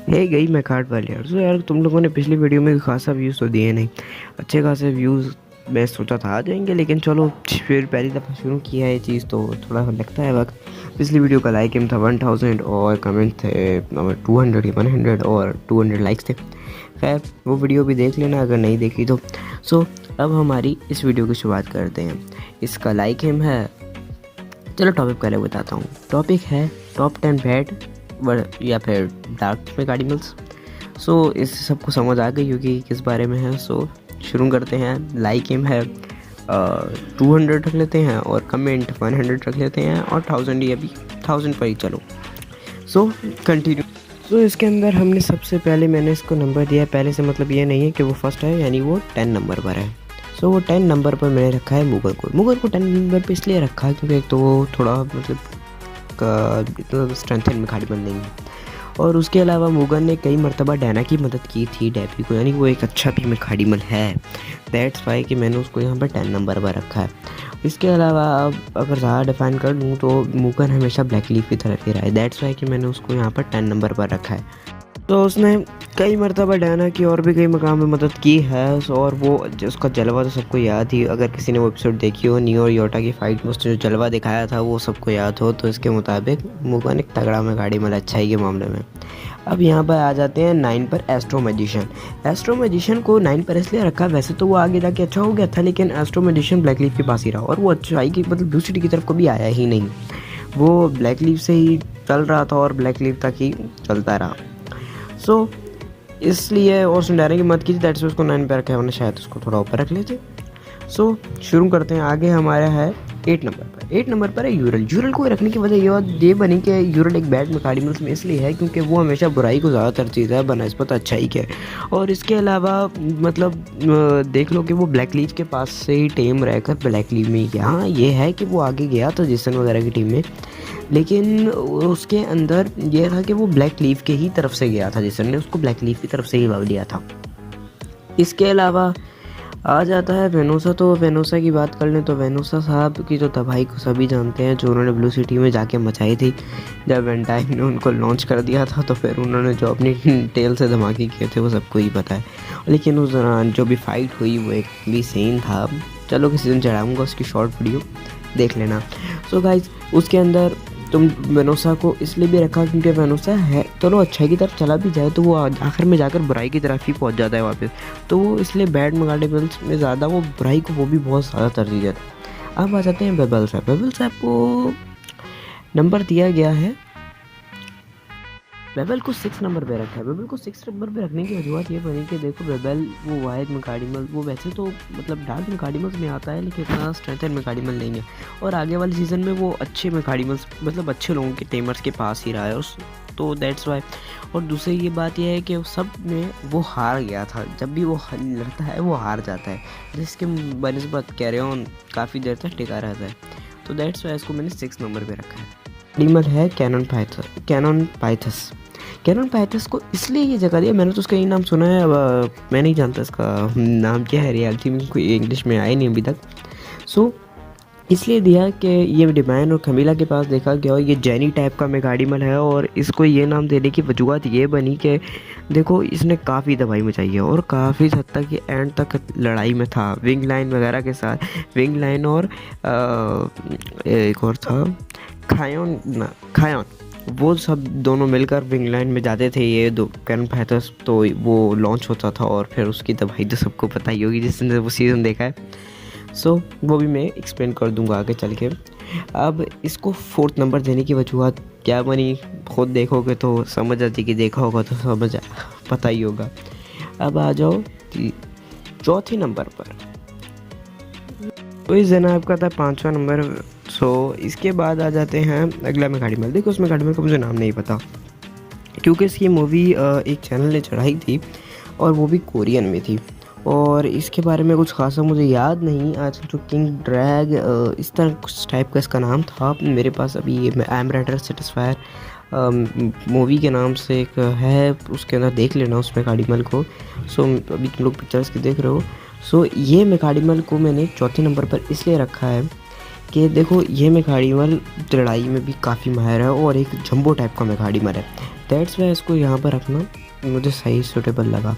है गई मैं कार्ड वाले यार। तो यार तुम लोगों ने पिछली वीडियो में खासा व्यूज़ तो दिए नहीं, अच्छे खासे व्यूज़ मैं सोचा था आ जाएंगे, लेकिन चलो फिर पहली दफ़ा शुरू किया है ये चीज़ तो थोड़ा लगता है वक्त। पिछली वीडियो का लाइक एम था 1000 और कमेंट थे 200 या 100 और 200 लाइक्स थे। खैर वो वीडियो भी देख लेना अगर नहीं देखी तो। सो अब हमारी इस वीडियो की शुरुआत करते हैं। इसका लाइक एम है, चलो टॉपिक पहले बताता हूँ। टॉपिक है टॉप 10 बैड या फिर डार्क मेगाडिमल्स। सो इस सबको समझ आ गई होगी किस बारे में है। सो शुरू करते हैं। लाइक एम है 200 रख लेते हैं और कमेंट 100 रख लेते हैं और 1000 ये भी 1000 पर ही चलो। So continue. सो इसके अंदर हमने सबसे पहले मैंने इसको नंबर दिया है, पहले से मतलब ये नहीं है कि वो फर्स्ट है, यानी वो 10 नंबर पर है। सो वो 10 नंबर पर मैंने रखा है मुगल को। मुगल को 10 नंबर पर इसलिए रखा है क्योंकि एक तो वो थोड़ा मतलब स्ट्रेंथन में खाड़ी बन देंगे, और उसके अलावा मुगल ने कई मरतबा डैना की मदद की थी डेपी को, यानी वो एक अच्छा भी मेखाडिमल है। दैट्स वाई कि मैंने उसको यहाँ पर 10 नंबर पर रखा है। इसके अलावा अब अगर ज़्यादा डिफाइन कर लूँ तो मुगल हमेशा ब्लैक लीफ की तरफ ही रहा है। दैट्स वाई कि मैंने उसको यहाँ पर 10 नंबर पर रखा है। तो उसने कई मरतबा डायना की और भी कई मकाम में मदद की है। और वो उसका जलवा तो सबको याद ही, अगर किसी ने वो एपिसोड देखी हो नियो और योटा की फ़ाइट में उसने जो जलवा दिखाया था वो सबको याद हो, तो इसके मुताबिक मुगन एक तगड़ा में गाड़ी मतलब अच्छाई के मामले में। अब यहाँ पर आ जाते हैं 9 पर एस्ट्रो मैजिशियन। एस्ट्रो मैजिशियन को 9 पर इसलिए रखा, वैसे तो वो आगे जाके अच्छा हो गया था, लेकिन एस्ट्रो मैजिशियन ब्लैक लीफ के पास ही रहा और वो अच्छाई की मतलब दूसरी की तरफ कभी आया ही नहीं। वो ब्लैक लीफ से ही चल रहा था और ब्लैक लीफ तक ही चलता रहा। सो इसलिए और उसने डायरेक्ट की मत की थी, दैट्स उसको 9 पे रखा है, वरना शायद उसको थोड़ा ऊपर रख लेते। सो शुरू करते हैं। आगे हमारा है 8 नंबर पर। 8 नंबर पर है यूरल। यूरल को रखने की वजह ये बनी कि यूरल एक बैड मेखाडिमल्स में इसलिए है क्योंकि वो हमेशा बुराई को ज़्यादा तरजीह है बनस्बत अच्छाई के। और इसके अलावा मतलब देख लो कि वो ब्लैक लीफ के पास से ही टेम रहकर ब्लैक लीफ में ही गया। हाँ ये है कि वो आगे गया था जिसन वगैरह की टीम में, लेकिन उसके अंदर ये था कि वो ब्लैक लीफ के ही तरफ से गया था, जिसन ने उसको ब्लैक लीफ की तरफ से ही भाग लिया था। इसके अलावा आ जाता है वेनोसा। तो वेनोसा की बात कर लें तो वेनोसा साहब की तो तबाही को सभी जानते हैं, जो उन्होंने ब्लू सिटी में जाके मचाई थी। जब वेंटाइन ने उनको लॉन्च कर दिया था तो फिर उन्होंने जो अपनी टेल से धमाके किए थे वो सबको ही पता है। लेकिन उस दौरान जो भी फाइट हुई वो एक भी सीन था, चलो किसी दिन चढ़ाऊँगा उसकी शॉर्ट वीडियो, देख लेना। सो गाइज उसके अंदर तुम वेनोसा को इसलिए भी रखा क्योंकि वेनोसा है चलो अच्छाई की तरफ चला भी जाए तो वो आखिर में जाकर बुराई की तरफ ही पहुंच जाता है वापस, तो वो इसलिए बैड मेगाडिमल्स में ज़्यादा वो बुराई को वो भी बहुत ज़्यादा तरजीह देता है। अब आ जाते हैं बेबल साहब। बेबल साहब को नंबर दिया गया है, बेबल को 6 नंबर पे रखा है। बेबल को 6 नंबर पे रखने की वजूहत ये बनी कि देखो बेबल वो वाहिद मेखाडिमल, वो वैसे तो मतलब डार्क मेखाडिमल्स में आता है लेकिन इतना स्ट्रेंथन मेखाडिमल नहीं है, और आगे वाले सीज़न में वो अच्छे मेखाडिमल्स मतलब अच्छे लोगों के टेमर्स के पास ही रहा है तो दैट्स वाई। और दूसरी ये बात यह है कि सब में वो हार गया था, जब भी वो लड़ता है वो हार जाता है, जिसके बनस्बत कैरी ऑन काफ़ी देर तक टिका रहता है, तो दैट्स वाई इसको मैंने 6 नंबर पर रखा है। डीमल है कैनन पाइथस। कैनन पाइथस को इसलिए ये जगह दिया, मैंने तो उसका यही नाम सुना है, अब मैं नहीं जानता इसका नाम क्या है, रियलिटी में कोई इंग्लिश में आया नहीं अभी तक। सो इसलिए दिया कि ये डिवाइन और कमीला के पास देखा गया और ये जेनी टाइप का मेगाडिमल है, और इसको ये नाम देने की वजूहत ये बनी कि देखो इसने काफ़ी दवाई मचाई है और काफ़ी हद तक ये एंड तक लड़ाई में था विंग लाइन वगैरह के साथ। विंग लाइन और एक और था खायोन, वो सब दोनों मिलकर विंग लाइन में जाते थे ये दो कैनन पाइथस, तो वो लॉन्च होता था और फिर उसकी दवाई तो सबको पता ही होगी जिसने वो सीज़न देखा है। सो वो भी मैं एक्सप्लेन कर दूंगा आगे चल के। अब इसको 4th नंबर देने की वजूहत क्या बनी खुद देखोगे तो समझ आती, कि देखा होगा तो समझ पता ही होगा। अब आ जाओ 4th नंबर पर, तो इस जनाब का था 5वां नंबर। सो इसके बाद आ जाते हैं अगला मेखाडिमल। देखो उस मेखाडिमल का मुझे नाम नहीं पता क्योंकि इसकी मूवी एक चैनल ने चढ़ाई थी और वो भी कोरियन में थी, और इसके बारे में कुछ खासा मुझे याद नहीं। आज जो किंग ड्रैग इस तरह कुछ टाइप का इसका नाम था मेरे पास। अभी ये आई एम रेडर सेटिस्फायर मूवी के नाम से एक है, उसके अंदर देख लेना उस मेखाडिमल को। सो अभी तुम लोग पिक्चर्स की देख रहे हो। सो ये मेखाडिमल को मैंने 4थे नंबर पर इसलिए रखा है कि देखो ये मेघाड़ीमल लड़ाई में भी काफ़ी माहिर है और एक जंबो टाइप का मेघाड़ीमल है। दैट्स वाई इसको यहाँ पर रखना मुझे सही सूटेबल लगा।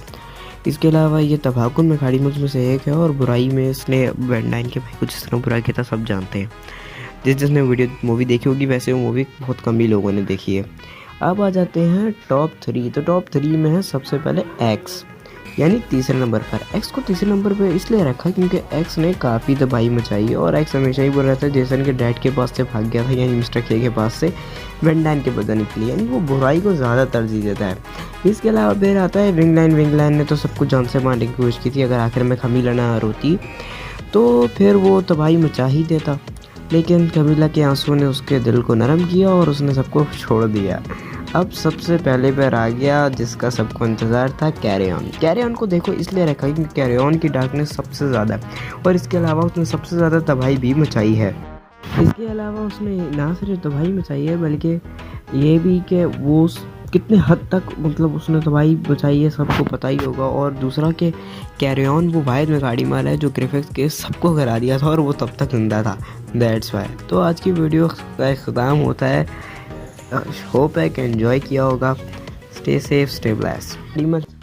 इसके अलावा ये तबाहकुन मेघाड़ीमल में से एक है और बुराई में इसने वैन डाइन के भाई को जिस तरह बुरा किया था सब जानते हैं। जिसने मूवी देखी होगी, वैसे वो मूवी बहुत कम ही लोगों ने देखी है। अब आ जाते हैं टॉप 3। तो टॉप 3 में है सबसे पहले एक्स, यानी तीसरे नंबर पर। एक्स को तीसरे नंबर पर इसलिए रखा क्योंकि एक्स ने काफ़ी तबाही मचाई है और एक्स हमेशा ही बोल रहा था जेसन के डैड के पास से भाग गया था, यानी मिस्टर के पास से वैन डाइन के बदलने के लिए, यानी वो बुराई को ज़्यादा तरजीह देता है। इसके अलावा फिर आता है विंगलाइन। विंगलाइन ने तो सब कुछ जान से मारने की कोशिश की थी, अगर आखिर में कमीला ना रोती तो फिर वो तबाही मचा ही देता, लेकिन कमीला के आंसू ने उसके दिल को नरम किया और उसने सबको छोड़ दिया। अब सबसे पहले पर आ गया जिसका सबको इंतज़ार था, कैरी ऑन। कैरी ऑन को देखो इसलिए रखा क्योंकि कैरी ऑन की डार्कनेस सबसे ज़्यादा है और इसके अलावा उसने सबसे ज़्यादा तबाही भी मचाई है। इसके अलावा उसने ना सिर्फ तबाही मचाई है बल्कि ये भी कि वो कितने हद तक मतलब उसने तबाही मचाई है सबको पता ही होगा। और दूसरा कि कैरी ऑन वो वाहिद मेघाड़ीमल है जो ग्रिफिक्स के सबको हरा दिया था और वो तब तक जिंदा था। That's why. तो आज की वीडियो का इख्तिताम होता है। होप है कि एंजॉय किया होगा। Stay safe, stay blessed.